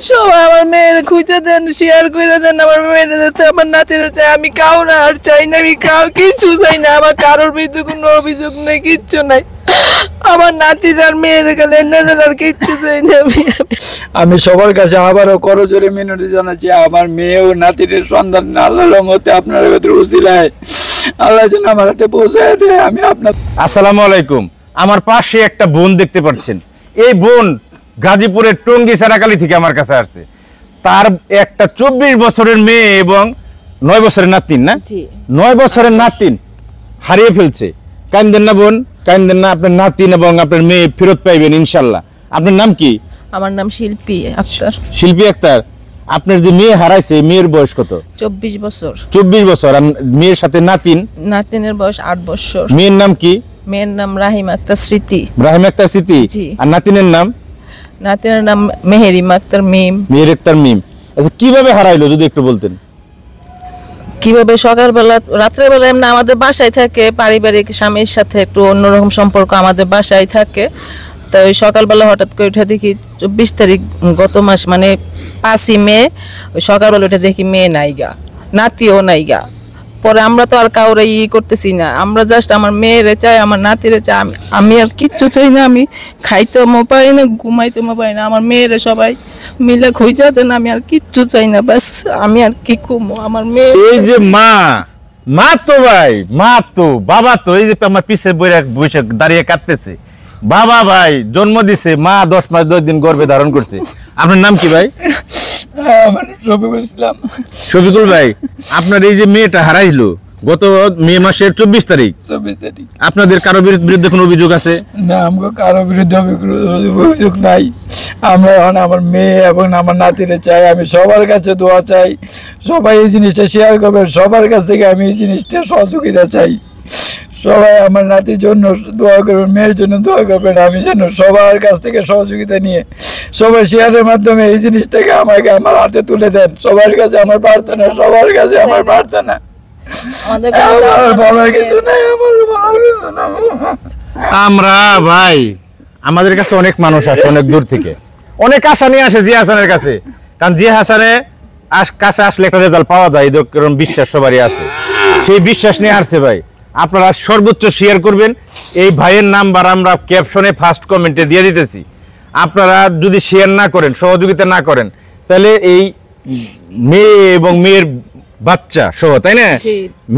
সবাই আমার মেয়ের খুঁজে দেন, শেয়ার করে দেন। আমার মেয়ের যাচ্ছে, আমার নাতির হচ্ছে। আমি কাউ না আর চাই না, আমি কিছু চাই না। আমার কারোর বিরুদ্ধে কোনো অভিযোগ নেই, কিচ্ছু নাই। আমার নাতির আর মেয়ের গেলে আর কিচ্ছু চাই না। আমি সবার কাছে আবারও করজোরে মিনতি জানাচ্ছি, আমার মেয়ে ও নাতির সন্ধান আল্লাহর রহমতে আপনার উসিলায় আল্লাহ যেন আমার হাতে পৌঁছায় দেয়। আমি আপনার আসসালামু আলাইকুম। আমার পাশে একটা বোন দেখতে পাচ্ছেন। এই বোন গাজীপুরের টঙ্গী সারাকালি থেকে আমার কাছে আসছে। তার একটা 24 বছরের মেয়ে এবং 9 বছরের নাতিন, না 9 বছরের নাতিন হারিয়ে ফেলছে। কান্দেন না বোন, কান্দেন না। আপনার নাতিন এবং আপনার মেয়ে ফেরত পাইবেন ইনশাল্লাহ। আপনার নাম কি? আমার নাম শিল্পী আক্তার। শিল্পী আক্তার। আপনার যে মেয়ে হারাইছে, মেয়ের বয়স কত? 24 বছর। 24 বছর। আর মেয়ের সাথে নাতিন? নাতিনের বয়স 8 বছর। মেয়ের নাম কি? মেয়ের নাম রাহিম আক্তার স্মৃতি। রাহিম আক্তার স্মৃতি। আর নাতিনের নাম? নাতিনের নাম মেহেরিমা আক্তার মিম। মেহের আক্তার মিম। আচ্ছা, কিভাবে হারাইলো যদি একটু বলতেন? কিভাবে? সকালবেলা, রাত্রেবেলা এমনি আমাদের বাসায় থাকে, পারিবারিক স্বামীর সাথে একটু অন্যরকম সম্পর্ক, আমাদের বাসায় থাকে। তো ওই সকালবেলা হঠাৎ করে উঠে দেখি 24 তারিখ গত মাস, মানে 5ই মে, ওই সকালবেলা উঠে দেখি মেয়ে নাইগা, নাতিও নাইগা। পরে আমরা তো আর কাউরে করতেছি না, আমরা জাস্ট আমার মেয়েরে চাই, আমার নাতিরে চাই। আমি আর কিচ্ছু চাই না। আমি খাইতে পারি না, ঘুমাইতে পারি না। আমার মেয়েরে সবাই মিলে খুঁজা দেন, আমি আর কিচ্ছু চাই না। বাস আমি আর কি কমো। আমার মেয়ে এই যে মা তো ভাই, মা তো বাবা তো এই যে আমার পিছে বসে দাঁড়িয়ে কাঁদতেছে। বাবা ভাই জন্ম দিছে, মা 10 মাস 10 দিন গর্ভে ধারণ করছে। আপনার নাম কি ভাই? আমার শফিকুল ইসলাম। শফিকুল ভাই, আপনার এই যে মেয়েটা হারাইলো গত মে মাসের 24 তারিখ, আপনাদের কারো বিরুদ্ধে কোনো অভিযোগ আছে? না, আমাকে কারো বিরুদ্ধে অভিযোগ নাই। আমরা এখন আমার মেয়ে এবং আমার নাতিরে চাই। আমি সবার কাছে দোয়া চাই, সবাই এই জিনিসটা শেয়ার করবেন। সবার কাছ থেকে আমি এই জিনিসটা সহযোগিতা চাই। সবাই আমার নাতির জন্য দোয়া করবেন, মেয়ের জন্য দোয়া করবেন। আমি যেন সবার কাছ থেকে সহযোগিতা নিয়ে সবাই শেয়ারের মাধ্যমে এই জিনিসটাকে আমাকে আমার হাতে তুলে দেন। সবার কাছে আমার প্রার্থনা, সবার কাছে আমার প্রার্থনা। আমরা ভাই, আমাদের কাছে অনেক মানুষ আসে অনেক দূর থেকে, অনেক আশা নিয়ে আসে জিয়া হাসানের কাছে। কারণ জিয়া হাসানের কাছে আসলে একটা রেজাল্ট পাওয়া যায়, এরকম বিশ্বাস সবারই আছে। সেই বিশ্বাস নিয়ে আসছে ভাই। আপনারা সর্বোচ্চ শেয়ার করবেন। এই ভাইয়ের নাম্বার আমরা ক্যাপশনে ফার্স্ট কমেন্টে দিয়ে দিতেছি। আপনারা যদি শেয়ার না করেন, সহযোগিতা না করেন, তাহলে এই মেয়ে এবং মেয়ের বাচ্চা সহ, তাই না?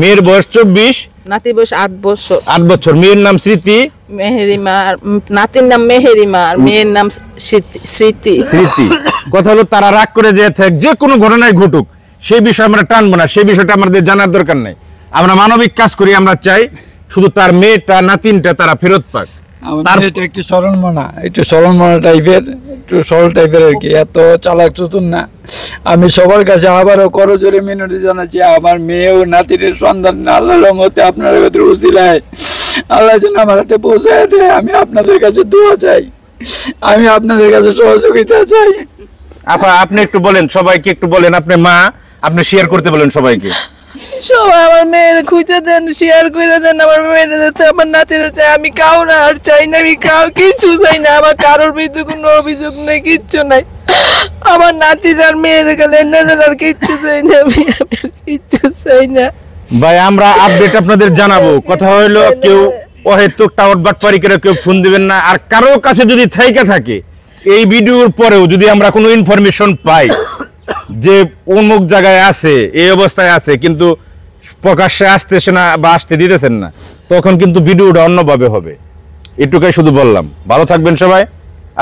মেয়ের বয়স 24, নাতির বয়স 8 বছর। 8 বছর। মেয়ের নাম স্মৃতি, মেহেরিমা, নাতির নাম মেহেরিমা, আর মেয়ের নাম স্মৃতি। স্মৃতি। কথা হলো তারা রাগ করে যে কোনো ঘটনায় ঘটুক, সেই বিষয় আমরা টানবো না, সেই বিষয়টা আমাদের জানার দরকার নাই। আমরা মানবিক কাজ করি। আমরা চাই শুধু তার মেয়েটা, নাতিনটা তারা ফেরত পাক। একটু সরল মনা টাইপের, একটু সরল টাইপের আর কি, এত চালাক চতুর না। আমি সবার কাছে আবারও করজোরে মিনতি জানাচ্ছি, আমার মেয়ে ও নাতির সন্ধান আল্লাহর রহমতে আপনার উসিলায় আল্লাহ যেন আমার হাতে পৌঁছায় দেয়। আমি আপনাদের কাছে দোয়া চাই, আমি আপনাদের কাছে সহযোগিতা চাই। আপনি একটু বলেন, সবাইকে একটু বলেন। আপনি মা, আপনি শেয়ার করতে বলেন সবাইকে। সবাই আমার মেয়ের খুঁজে দেন, শেয়ার করে দেন। আমার মেয়ের যাচ্ছে, আমার নাতির চাই। আমি কাউ না আর চাই না, আমি কিছু চাই না। আমার কারোর বিরুদ্ধে কোনো অভিযোগ নেই, কিচ্ছু নাই। আমার নাতির আর মেয়ের গেলে আর কিচ্ছু চাই না, আমি কিচ্ছু চাই না ভাই। আমরা আপডেট আপনাদের জানাবো। কথা হইলো কেউ অহেতুক টাওয়ার বাটপারি করে কেউ ফোন দিবেন না। আর কারো কাছে যদি থাইকা থাকে, এই ভিডিওর পরেও যদি আমরা কোনো ইনফরমেশন পাই যে অমুক জায়গায় আছে, এই অবস্থায় আছে, কিন্তু প্রকাশ্যে আসতেছে না বা আসতে দিতেছেন না, তখন কিন্তু ভিডিওটা অন্যভাবে হবে। এটুকুই শুধু বললাম। ভালো থাকবেন সবাই।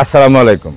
আসসালামু আলাইকুম।